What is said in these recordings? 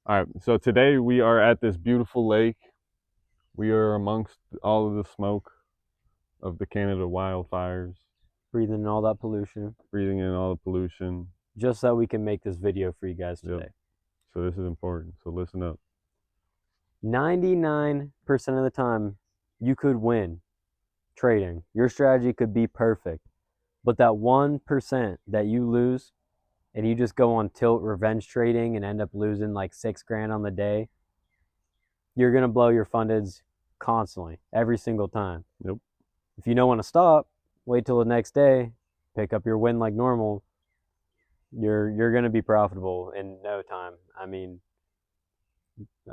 All right, so today we are at this beautiful lake. We are amongst all of the smoke of the Canada wildfires, Breathing in all that pollution, breathing in all the pollution. just so we can make this video for you guys Yep. today. So this is important. So listen up. 99% of the time, you could win trading. Your strategy could be perfect. But that 1% that you lose and you just go on tilt revenge trading and end up losing like 6 grand on the day, you're going to blow your fundeds constantly, every single time. Yep. If you don't want to stop, wait till the next day, pick up your win like normal. You're going to be profitable in no time. I mean,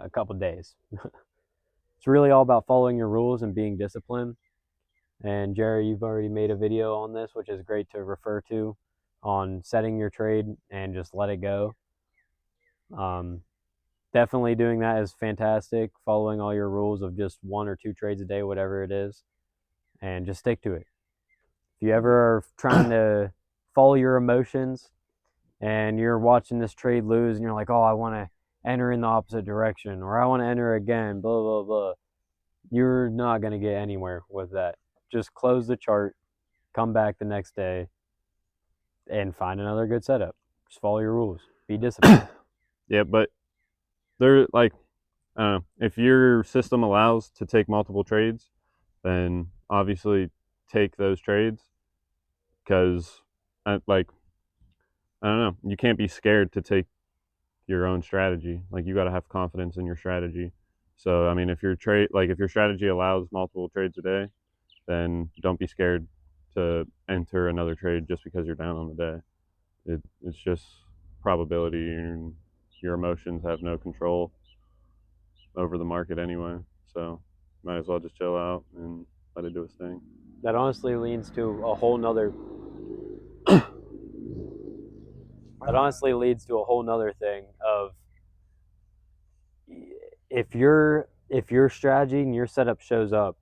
a couple days. It's really all about following your rules and being disciplined. And Jerry, you've already made a video on this, which is great to refer to, on setting your trade and just let it go. Definitely doing that is fantastic. Following all your rules of just 1 or 2 trades a day, whatever it is, and just stick to it. If you ever are trying to follow your emotions and you're watching this trade lose and you're like, oh, I want to enter in the opposite direction, or I want to enter again, blah, blah, blah, you're not going to get anywhere with that. Just close the chart, come back the next day, and find another good setup. Just follow your rules. Be disciplined. Yeah, but they're like, if your system allows to take multiple trades, then obviously take those trades because, like, I don't know, you can't be scared to take your own strategy. Like, you got to have confidence in your strategy. So, I mean, if your strategy allows multiple trades a day, then don't be scared to enter another trade just because you're down on the day. It's just probability, and your emotions have no control over the market anyway. So, might as well just chill out and let it do its thing. That honestly leads to a whole nother thing of, if your strategy and your setup shows up,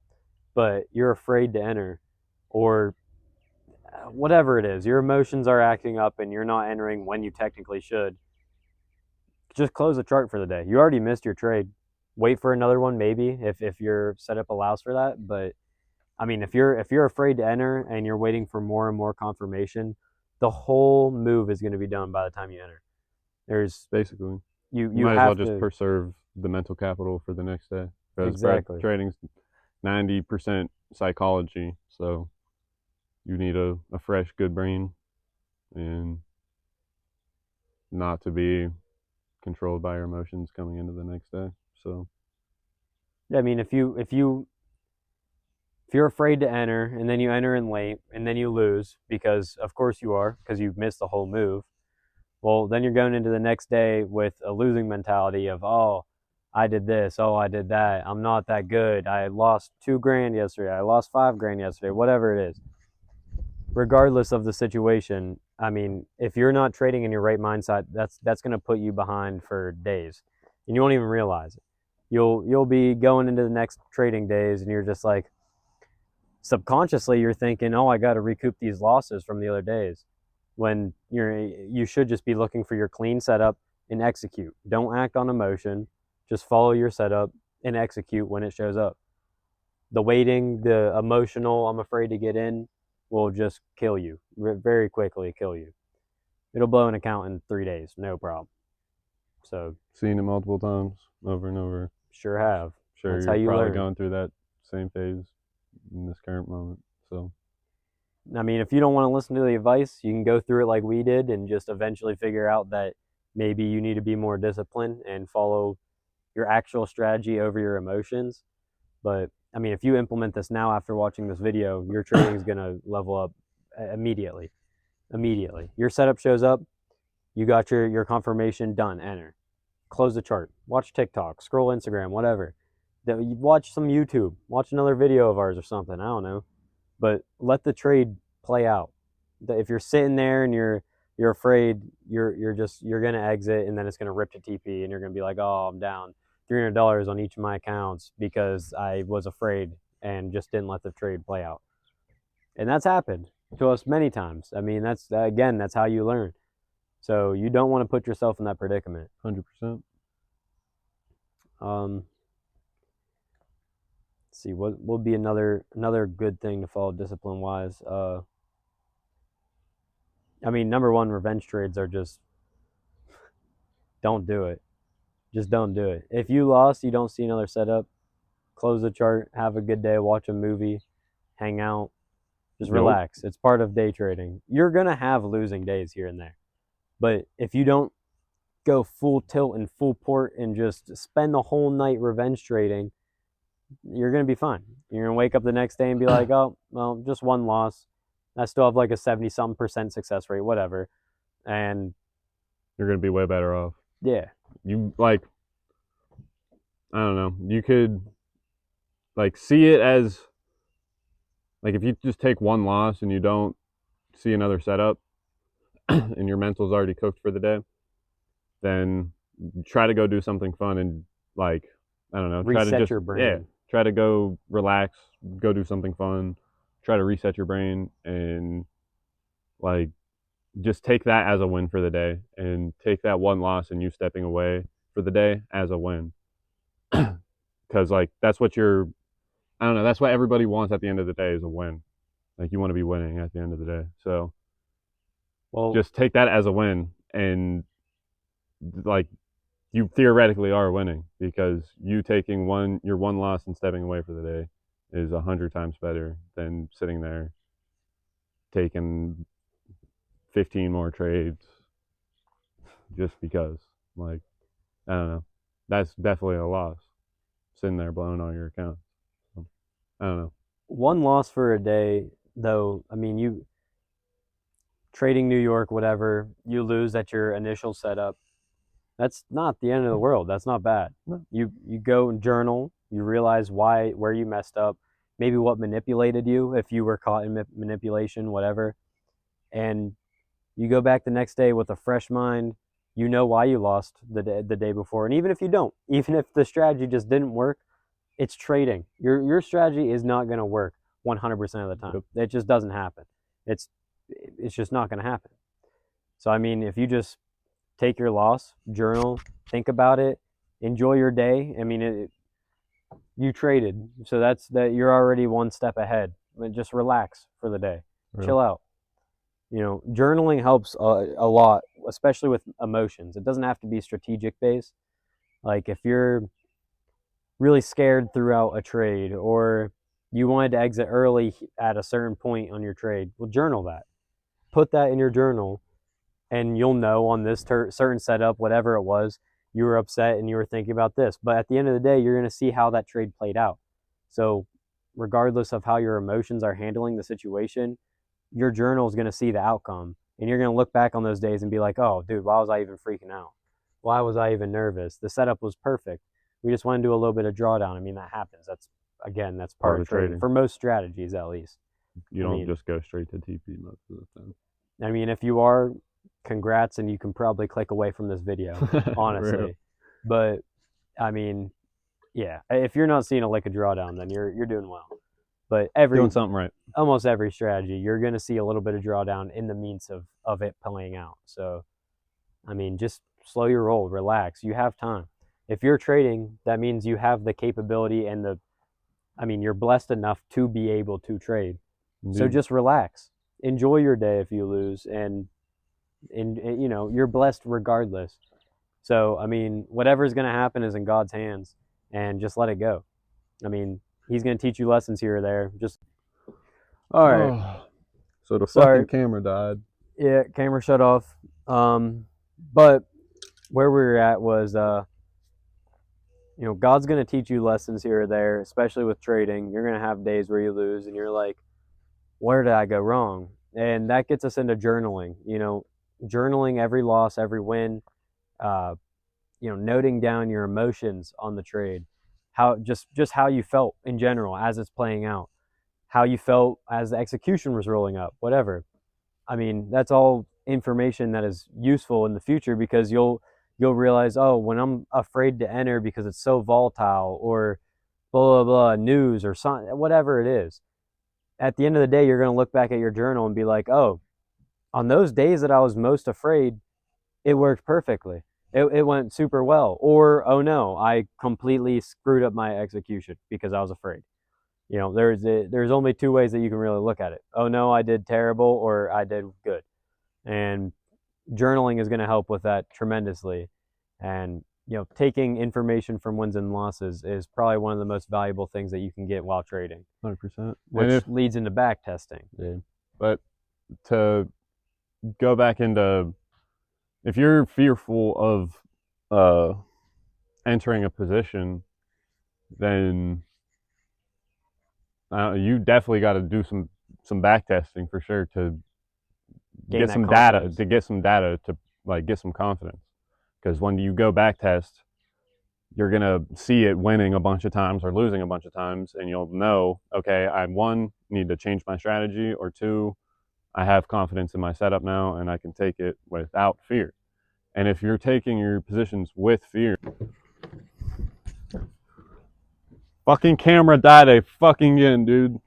but you're afraid to enter, or whatever it is, your emotions are acting up and you're not entering when you technically should, just close the chart for the day. You already missed your trade. Wait for another one, maybe, if your setup allows for that. But I mean, if you're afraid to enter and you're waiting for more and more confirmation, the whole move is going to be done by the time you enter. There's Basically, you you you might as well have just to. preserve the mental capital for the next day, because Exactly. trading's 90% psychology. So you need a fresh, good brain, and not to be controlled by your emotions coming into the next day. So I mean, if you're afraid to enter and then you enter in late and then you lose, because of course you are, because you've missed the whole move, well, then you're going into the next day with a losing mentality of, oh, I did this, oh, I did that, I'm not that good, I lost 2 grand yesterday, I lost 5 grand yesterday, whatever it is. Regardless of the situation, I mean, if you're not trading in your right mindset, that's going to put you behind for days, and you won't even realize it. You'll be going into the next trading days, and you're just like, subconsciously you're thinking, oh, I got to recoup these losses from the other days, when you should just be looking for your clean setup and execute. Don't act on emotion. Just follow your setup and execute when it shows up. The waiting, the emotional, I'm afraid to get in, will just kill you very quickly. Kill you. It'll blow an account in 3 days, no problem. So seen it multiple times, over and over. sure have. Sure, That's how you're you probably learn. going through that same phase in this current moment. So I mean, if you don't want to listen to the advice, you can go through it like we did and just eventually figure out that maybe you need to be more disciplined and follow your actual strategy over your emotions. But I mean, if you implement this now after watching this video, your trading is going to level up immediately. Immediately. Your setup shows up, you got your confirmation, done, enter. Close the chart. Watch TikTok, scroll Instagram, whatever. Watch some YouTube, watch another video of ours or something, I don't know. But let the trade play out. If you're sitting there and you're afraid, you're gonna exit, and then it's gonna rip to TP, and you're gonna be like, oh, I'm down $300 on each of my accounts because I was afraid and just didn't let the trade play out. And that's happened to us many times. I mean, that's how you learn. So you don't want to put yourself in that predicament. 100%. Let's see what will be another good thing to follow discipline wise. I mean, number one, revenge trades are just don't do it. Just don't do it. If you lost, you don't see another setup. Close the chart, have a good day, watch a movie, hang out, just relax. It's part of day trading. You're gonna have losing days here and there, but if you don't go full tilt and full port and just spend the whole night revenge trading, you're gonna be fine. You're gonna wake up the next day and be like, oh, well, just one loss. I still have like a 70-some% success rate, whatever, and you're gonna be way better off. Yeah. You like, I don't know. You could like see it as like if you just take one loss and you don't see another setup and your mental's already cooked for the day, then try to go do something fun and like, I don't know, reset try to just your brain. Yeah, try to go relax, go do something fun, try to reset your brain and like just take that as a win for the day and take that one loss and you stepping away for the day as a win. Because like that's what you're, I don't know, that's what everybody wants at the end of the day is a win. Like you want to be winning at the end of the day. So well, just take that as a win and like you theoretically are winning because you taking your one loss and stepping away for the day is 100 times better than sitting there taking 15 more trades just because. Like, I don't know. That's definitely a loss. Sitting there blowing all your accounts. So, I don't know. One loss for a day, though, I mean, you trading New York, whatever, you lose at your initial setup. That's not the end of the world. That's not bad. You go and journal. You realize where you messed up, maybe what manipulated you if you were caught in manipulation, whatever. And you go back the next day with a fresh mind. You know why you lost the day before. And even if you don't, even if the strategy just didn't work, it's trading. Your strategy is not going to work 100% of the time. It just doesn't happen. It's just not going to happen. So, I mean, if you just take your loss, journal, think about it, enjoy your day. I mean, you traded, so that's that. You're already one step ahead. Just relax for the day, chill out. You know, journaling helps a lot, especially with emotions. It doesn't have to be strategic based. Like if you're really scared throughout a trade or you wanted to exit early at a certain point on your trade, well, journal that. Put that in your journal and you'll know on this certain setup, whatever it was, you were upset and you were thinking about this. But at the end of the day, you're going to see how that trade played out. So regardless of how your emotions are handling the situation, your journal is going to see the outcome. And you're going to look back on those days and be like, oh, dude, why was I even freaking out? Why was I even nervous? The setup was perfect. We just want to do a little bit of drawdown. I mean, that happens. That's part of trading. For most strategies, at least. You don't just go straight to TP most of the time. I mean, if you are, congrats, and you can probably click away from this video, honestly. But, I mean, yeah, if you're not seeing a lick of drawdown, then you're doing well. But doing something right. Almost every strategy, you're going to see a little bit of drawdown in the means of it playing out. So, I mean, just slow your roll, relax. You have time. If you're trading, that means you have the capability and you're blessed enough to be able to trade. Indeed. So just relax. Enjoy your day if you lose, and you know, you're blessed regardless. So, I mean, whatever's going to happen is in God's hands, and just let it go. I mean, He's going to teach you lessons here or there. Just all right. Oh, so the fucking camera died. Yeah, camera shut off. But where we were at was, you know, God's going to teach you lessons here or there, especially with trading. You're going to have days where you lose, and you're like, where did I go wrong? And that gets us into journaling. You know, journaling every loss, every win. You know, noting down your emotions on the trade, how just how you felt in general as it's playing out, how you felt as the execution was rolling up, whatever. I mean, that's all information that is useful in the future because you'll realize, oh, when I'm afraid to enter because it's so volatile or blah, blah, blah, news or something, whatever it is. At the end of the day, you're going to look back at your journal and be like, oh, on those days that I was most afraid, it worked perfectly. it went super well. Or, oh no, I completely screwed up my execution because I was afraid. You know, there's only two ways that you can really look at it. Oh no, I did terrible, or I did good. And journaling is going to help with that tremendously. And you know, taking information from wins and losses is probably one of the most valuable things that you can get while trading, 100%. which leads into back testing. Yeah. But to go back into, if you're fearful of entering a position, then you definitely got to do some back testing for sure to get some data, to like get some confidence. Because when you go back test, you're gonna see it winning a bunch of times or losing a bunch of times, and you'll know, okay, I one need to change my strategy, or two, I have confidence in my setup now and I can take it without fear. And if you're taking your positions with fear, fucking camera died fucking again, dude.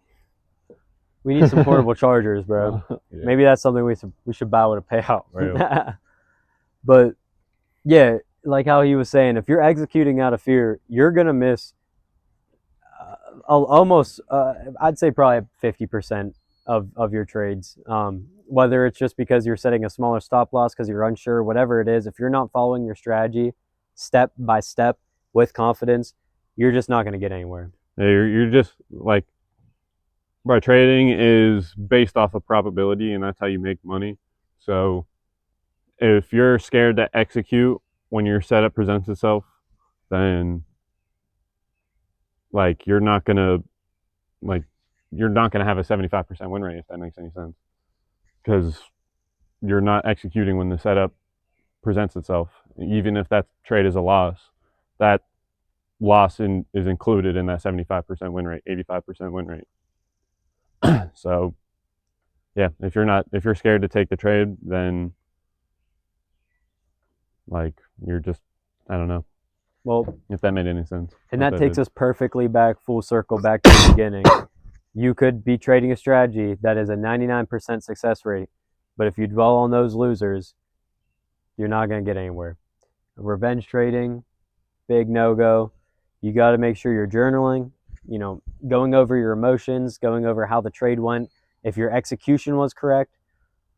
We need some portable chargers, bro. Yeah. Maybe that's something we should buy with a payout. Right. But yeah, like how he was saying, if you're executing out of fear, you're gonna miss almost, I'd say probably 50% of your trades. Whether it's just because you're setting a smaller stop loss because you're unsure, whatever it is, if you're not following your strategy step by step with confidence, you're just not going to get anywhere. Yeah, you're just like, bro, trading is based off of probability, and that's how you make money. So if you're scared to execute when your setup presents itself, then like you're not gonna have a 75% win rate, if that makes any sense, because you're not executing when the setup presents itself. Even if that trade is a loss, that loss is included in that 75% win rate, 85% win rate. So yeah, if you're scared to take the trade, then like you're just, I don't know. Well, if that made any sense. And that takes us perfectly back, full circle, back to the beginning. You could be trading a strategy that is a 99% success rate, but if you dwell on those losers, you're not going to get anywhere. Revenge trading, big no-go. You got to make sure you're journaling, you know, going over your emotions, going over how the trade went, if your execution was correct,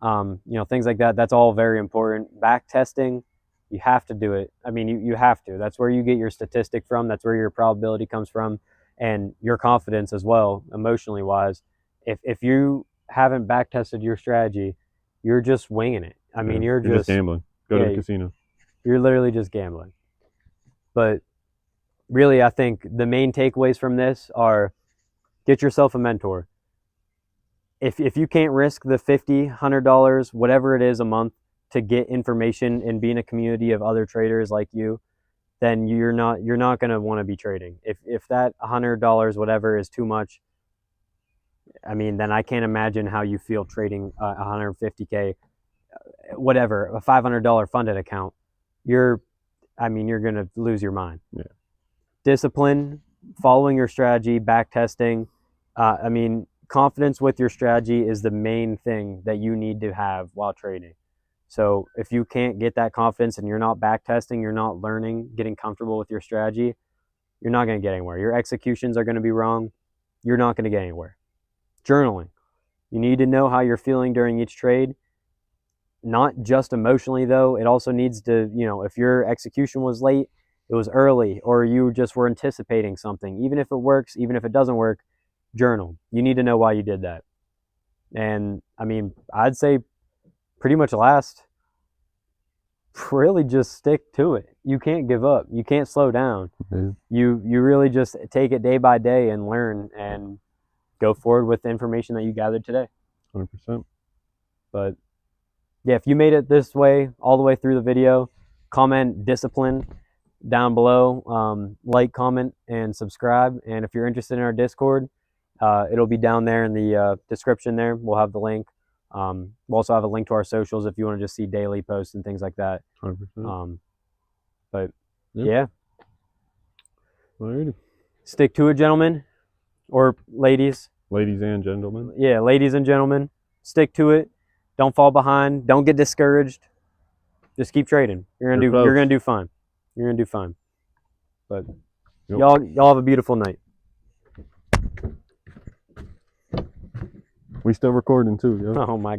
you know, things like that. That's all very important. Back testing, you have to do it. I mean, you have to. That's where you get your statistic from. That's where your probability comes from, and your confidence as well, emotionally wise. If you haven't back tested your strategy, you're just winging it. I mean, you're just gambling. Go to the casino. You're literally just gambling. But really, I think the main takeaways from this are: get yourself a mentor. If you can't risk the $50, $100, whatever it is a month to get information and be in a community of other traders like you, then you're not going to want to be trading. If that $100, whatever, is too much, I mean, then I can't imagine how you feel trading 150K, whatever, a $500 funded account. You're going to lose your mind. Yeah. Discipline, following your strategy, back testing. Confidence with your strategy is the main thing that you need to have while trading. So if you can't get that confidence and you're not back testing, you're not learning, getting comfortable with your strategy, you're not going to get anywhere. Your executions are going to be wrong. You're not going to get anywhere. Journaling. You need to know how you're feeling during each trade. Not just emotionally, though. It also needs to, you know, if your execution was late, it was early, or you just were anticipating something. Even if it works, even if it doesn't work, journal. You need to know why you did that. And I mean, I'd say pretty much last, really just stick to it. You can't give up. You can't slow down. Mm-hmm. You really just take it day by day and learn and go forward with the information that you gathered today. 100%. But yeah, if you made it this way, all the way through the video, comment discipline down below, like, comment, and subscribe. And if you're interested in our Discord, it'll be down there in the description there. We'll have the link. We'll also have a link to our socials if you want to just see daily posts and things like that. 100%. But yeah. Alrighty. Stick to it, gentlemen. Or ladies. Ladies and gentlemen. Yeah, ladies and gentlemen. Stick to it. Don't fall behind. Don't get discouraged. Just keep trading. You're You're gonna close. do fine. You're gonna do fine. But Yep. y'all have a beautiful night. We still recording too, yo. Oh my